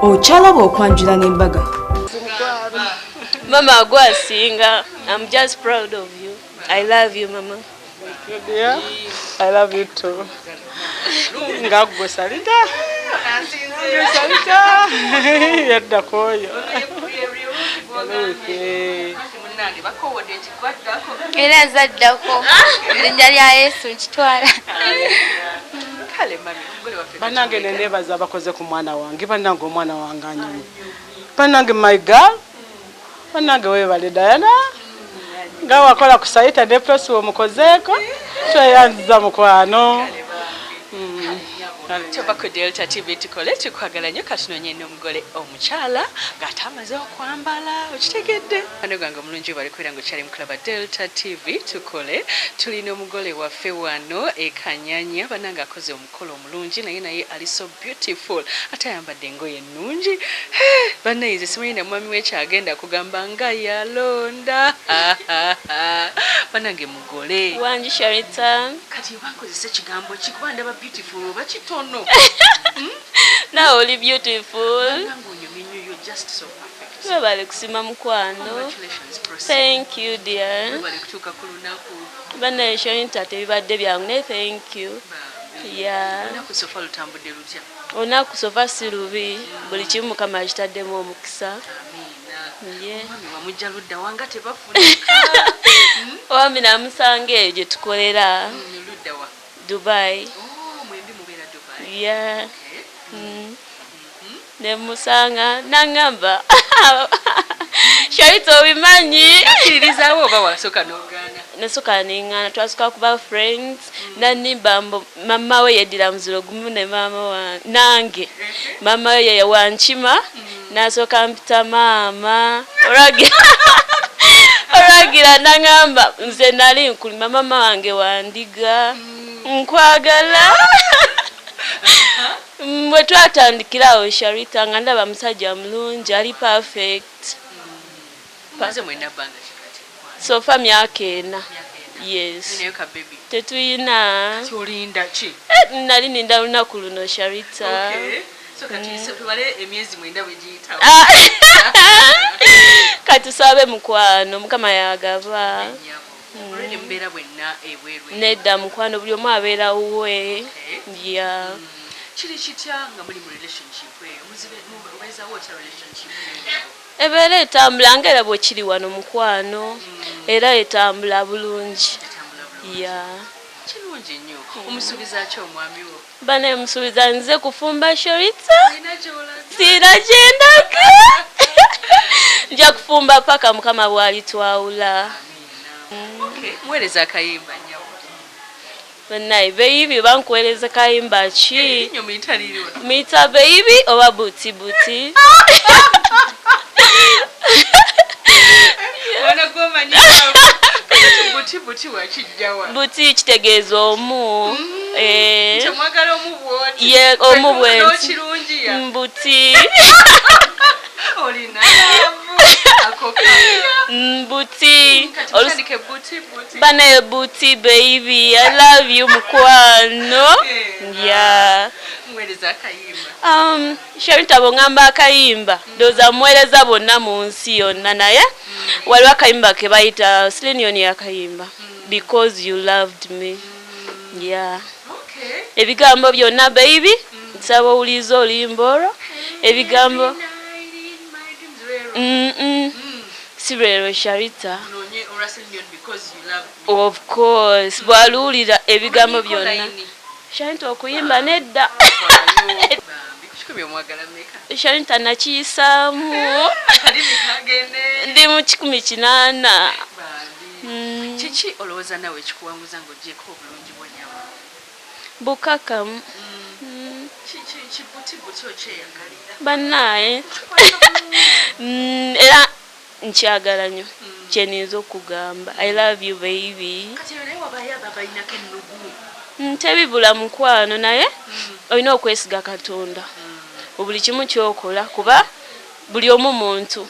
Ochalaba okwanjula n'embaga. Mama Gwasinga, I'm just proud of you. I love you, Mama. Thank you, dear. I love you too. Ngagwe salita. Salita. Yadda koyo. Era zaddako. Linnya lya Yesu nkitwala. Banange nenebaza abakoze ku mwana wange. Banange omwana wange anyonyi. Banange my girl. Banange webale Diana. Nga wakola ku Sarita ne Prossy omukozeeko. Tweyanziza mukwano. Tuva ku Delta TV tukole tukwagala nnyo katunonye n'omugole omukyala ng'atamaze okwambala okitegedde ano gange omulungi bali kwera ngu kyali mukulaba Delta TV tukole tulina omugole waffe wano ekanyanya bananga akoze omukolo omulungi naye ali so beautiful ate ayambadde engoye ennungi bannayize simanyi na mwami we kyagenda kugamba nga yalonda banange mugole Wanji Sharita. kati bakozesa ekigambo kikuba ndaba beautiful oba kitono Now only beautiful. You're just so perfect. Webale kusima mukwano. Congratulations, Prossy. Thank you, dear. Webale kutuuka ku lunaku. Bana Sharita tebibadde byange. Thank you. Yeah. Olunaku sofa lutambudde lutya? Olunaku sofa si lubi. Buli kimu Mukama akitaddemu omukisa. Amiina. Yeah. Omwami wamujja ludda wanga tebafunika. Omwami namusanga eyo gye tukolera. Ludda wa? Dubai. Oh, mwembi mubeera Dubai. Yeah. Okay. Nemusanga nangamba Sharita obimanyi Nakiririzaawo oba wasooka n'ogaana? Nasooka neŋŋaana twasooka kuba friends nanimba mama we yeddira muziro gumu ne mama wange nange mama we ye wankima nasooka mpita maama olagira nangamba nze nali nkulima mama wange wandiga nkwagala Mwe twatandikirawo Sharita nga ndaba musajja mulungi ali perfect. Maze mwena banga kikati. Sofa myaka 4. Yes. Niyo ka baby. Tetuyina. Kyolinda ki? Nali ninda lunaku luno Sharita. Okay. So kati tubale emyezi mwenda wegiyitawo. Katusabe mukwano Mukama yagaba. Olwene mbeera bwenna ebweru. Nedda mukwano buli omu abeera wuwe. Yeah. Kiri kitya nga muli mu relationship eyo muwezawo otya relationship ebeera etambula ng'era bwe kiri wano mukwano era etambula bulungi ya kirungi nnyo omusuubiza ki omwami wo bane musuubiza nze kufumba Sharita sina gyendaga nja kufumba paka Mukama bw'alitwawula. muweereza akayimba nnyo Banayi baby bankuweereza kayimba ki? Nnyo muyitaliriwa. Muyita baby oba buti buti? Wana gomanyi buti buti wakijjawa. Buti kitegeeza omu. Kyamwagala omu bwoti. Ye omu bwenti. N'okirungi ya. Buti. Olina akokaya. Buti. Olutandike buti buti. Bane buti baby, I love you mukwano. Yeah. Muweereza akayimba. Sharita bongamba akayimba. Doza muweereza bonna mu nsi yonna naye waliwo akayimba ke bayita Silenioni akayimba. Because you loved me. Yeah. Okay. Ebigambo byonna baby. Nsaba owuliza olimbooro. Ebigambo. Sibero Sharita. Of course. Bwalulira ebigambo byonna. Sharita okuyimba nedda. Sharita nakiyisaamu. Ndi mu 18. Kiki olowooza nawe ekikuwanguza ng'oggyeko obulungi bw'onyama? Bukakamu. Kibuti okyeyagalira. Bannaye. Era nkyagala nnyo. Kyeninza okugamba. I love you baby. Kati naye wabayo ababalinako ennugu. Tebibula mukwano naye olina okwesiga Katonda. Buli kimu kyokola kuba buli omu muntu.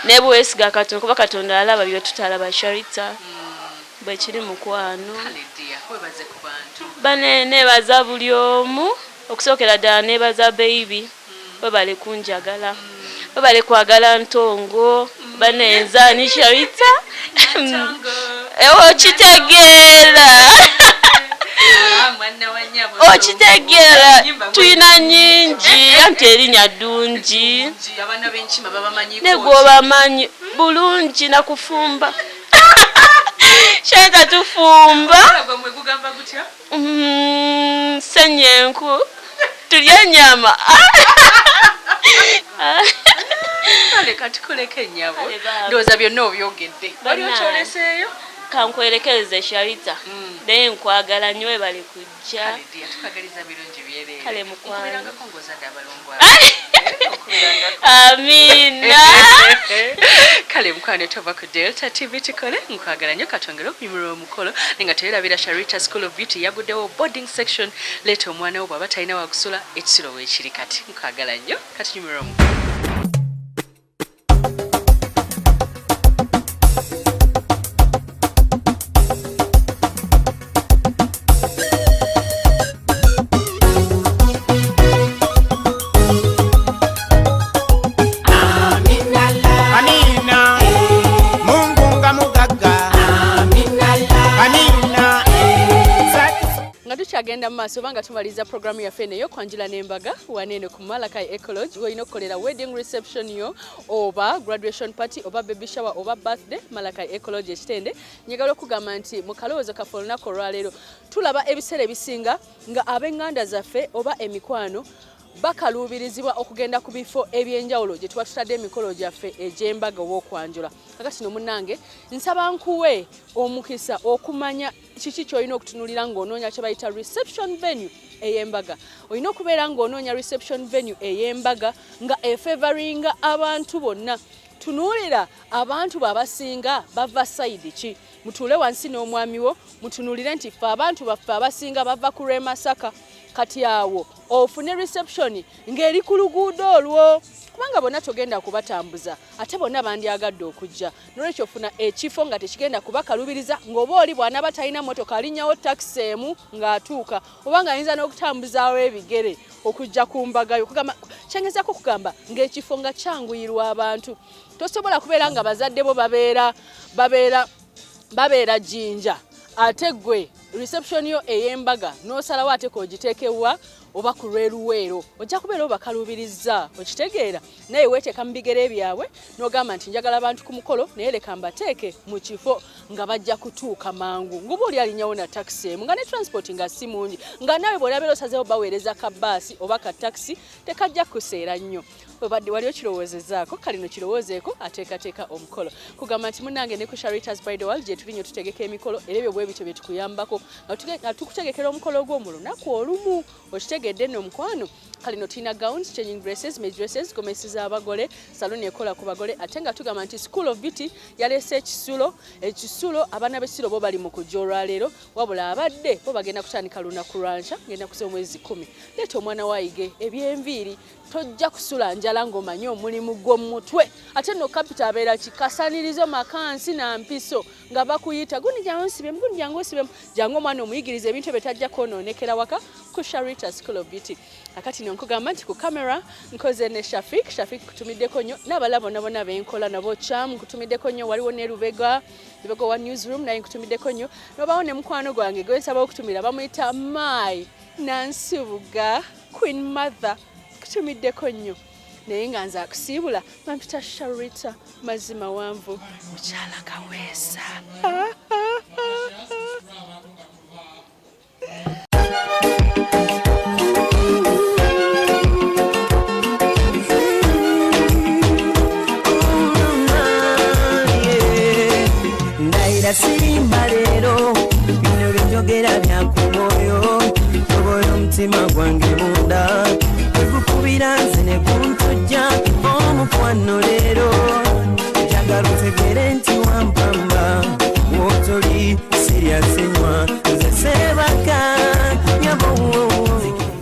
Ne bwesiga Katonda kuba Katonda alaba byo tutalaba Sharita. Bwe kiri mukwano. Webaze ku bantu. Bane nebaza buli omu okusookera ddala nebaza baby. webale kunjagala webale kwagala ntongo banenza ni Sharita okitegeera okitegeera tuyina nyingi anti erinnya ddungi negwobamanyi bulungi nakufumba Sharita tufumba senyenku tulya nyama leka tukoleke nnyabo ndowooza byonna obyogedde wali okyoleseeyo kankwerekereze Sharita naye nkwagala nnyo webale kujja kale mukwano amina kale mukwano tova ku Delta TV tukole nkwagala nnyo katwongere okunyumira omukolo nenga teerabira Sharita School of Beauty yaguddewo boarding section leeta omwana wo bw'aba talina wakusula ekisolo weekiri kati nkwagala nnyo katunyumira omukolo. Agenda maaso banga tumaliza programu ya fene yo kwanjula n'embaga wanene ku Malakai Ecology woyino kolera wedding reception yo oba graduation party oba baby shower oba birthday Malakai Ecology ekitende nyagala okugamba nti mu kalowoozo kaffe olunaku olwaleero tulaba ebiseera ebisinga nga ab'enganda zaffe oba emikwano bakaluubirizibwa okugenda ku bifo ebyenjawulo gye tuba tutadde emikolo gyaffe egy'embaga w'okwanjula. Kakati no munnange nsaba nkuwe omukisa okumanya kiki ky'olina okutunulira ng'onoonya kye bayita reception venue ey'embaga. Olina okubeera ng'onoonya reception venue ey'embaga nga efavoringa abantu bonna. Tunuulira abantu babasinga bava sayidi ki mutuule wansi n'omwami wo mutunulire nti ffe abantu baffe abasinga bava ku Masaka kati awo ofune reception ng'eri ku luguudo olwo kubanga bonna togenda kubatambuza ate bonna bandyagadde okujja n'olwekyo ofuna ekifo nga tekigenda kubakalubiriza ng'oba oli bwana batalina motoka alinnyawo taxi emu ng'atuuka oba ng'ayinza n'okutambuzaawo ebigere okujja ku mbaga yo kugamba kyengezako kugamba ng'ekifo nga kyanguyirwa abantu tosobola kubeera nga bazadde bo babeera jinja ate gwe reception yo ey'embaga n'osalawo ate k'ogiteekewa oba ku lweruweero ojja kubeera obakalubiriza okitegeera naye weeteeka mu bigere byabwe n'ogamba nti njagala abantu ku mukolo naye leka mbateeke mu kifo nga bajja kutuuka mangu ng'oba oli alinnyawo na taxi emu nga ne transport nga si mungi nga nawe bw'olabeera osazeewo baweereza ka baasi oba ka taxi tekajja kuseera nnyo obadde wali okirowoozezaako kalino kirowoozeeko ateekateeka omukolo kugamba nti munnange ne ku Sharita's Bridal World gye tulinyo tutegeka emikolo era ebyo bwe bityo bye tukuyambako nga tukutegekera omukolo gwo mu lunaku olumu okitegedde nno omukwano kalino tulina gowns changing dresses made dresses gomesi z'abagole saloni ekola ku bagole ate nga tugamba nti School of Beauty yaleese ekisulo abaana b'essiro bo bali mu kujja olwaleero wabula abadde bo bagenda kutandika lunaku lwanca ngenda kusa omwezi 10 leeta omwana waayige ebyenviiri tojja kusula njala ng'omanyi omulimu gw'omutwe ate no kapita abeera kikasanirizo makansi na mpiso nga bakuyita gundi jangu nsibemu gundi jangu nsibemu jangu omwana omuyigiriza ebintu ebitajja kwonoonekera waka ku Sharita's School of Beauty akati nkugamba nti ku kamera nkoze ne Shafik kutumiddeko nnyo n'abala bonna benkola nabo Cham kutumiddeko nnyo waliwo ne Lubega wa newsroom naye nkutumiddeko nnyo n'obawo ne mukwano gwange gwe nsaba okutumira bamuyita Mai Nansibuga Queen Mother kutumiddeko nnyo naye nga nze akusiibula bampita Sharita mazima wanvu mukyala kaweesa ndaira sirimba leero bino byenjogera byakumwoyo tobola omutima gwange munda ekukubira nze ne kuntujja omukwano